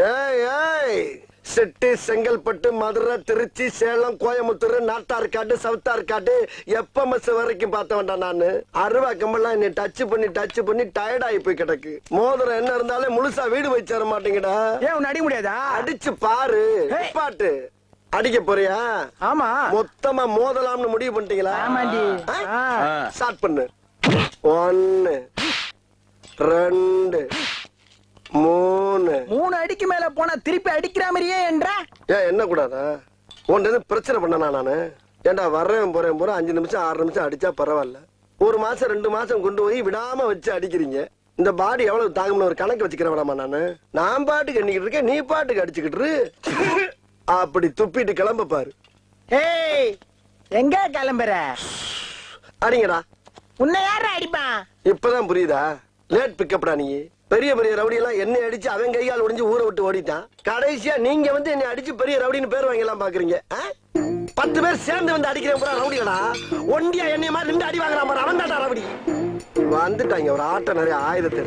ஏய் ஏய், செட்டி, செங்கல்பட்டு, மதுரை, திருச்சி, சேலம், கோயம்புத்தூர், நாட்டார்காடு, சவுத்தார்காடு, எப்பமஸ் வரைக்கும் பார்த்த வேண்டாம். நானு அருவா கம்பெல்லாம் என்னை டச் பண்ணி டயர்ட் ஆகி போய் கிடக்கு. மோதிரம் என்ன இருந்தாலே முழுசா வீடு போய் சேர மாட்டேங்கடா. ஏன் உன்னை அடிக்க முடியாதா? அடிச்சு பாரு. பாட்டு அடிக்க போறியா? ஆமா. மொத்தமா மோதலாம்னு முடிவு பண்ணிட்டீங்களா? ஆமாண்டி. ஸ்டார்ட் பண்ணு. 1 2 3. 3 அடிக்கு மேல போனா திருப்பி அடிக்கிற மாதிரியே என்ற. ஏன் என்ன கூடாதா? உன்ட பிரச்சனை பண்ணனா நானு? ஏண்டா வர்றேன் போறேன் 5 நிமிஷம் 6 நிமிஷம் அடிச்சா பரவாயில்ல. 1 மாசம் 2 மாசம் கொண்டு போய் விடாம வச்சு அடிக்கிறீங்க. இந்த பாடி எவ்வளவு தாங்கும்னு ஒரு கணக்கு வச்சுக்கிறேன் விடாமா நானு? நான் பாட்டுக்கு எண்ணிக்கிட்டு இருக்கேன், நீ பாட்டுக்கு அடிச்சுக்கிட்டு அப்படி துப்பிட்டு கிளம்ப பாரு. ஏய், எங்க கிளம்புற? அடிங்கடா. உன்னை யார அடிப்பான்? இப்பதான் புரியுதா? லேட் பிக்கப்டா நீ. பெரிய பெரிய ரவுடி எல்லாம் என்னை அடிச்சு அவன் கையால் ஒடிஞ்சு ஊரை விட்டு ஓடிட்டான். கடைசியா நீங்க வந்து என்னை அடிச்சு பெரிய ரவுடின்னு பேர் வாங்கலாம் பாக்குறீங்க. 10 பேர் சேர்ந்து வந்து அடிக்கிறேன் ரவுடிகளா? ஒண்டியா என்னை மாதிரி 2 அடி வாங்குறான் அவன் தான்டா ரவுடி. வந்துட்டாங்க ஒரு ஆட்ட நிறைய ஆயுதத்தை.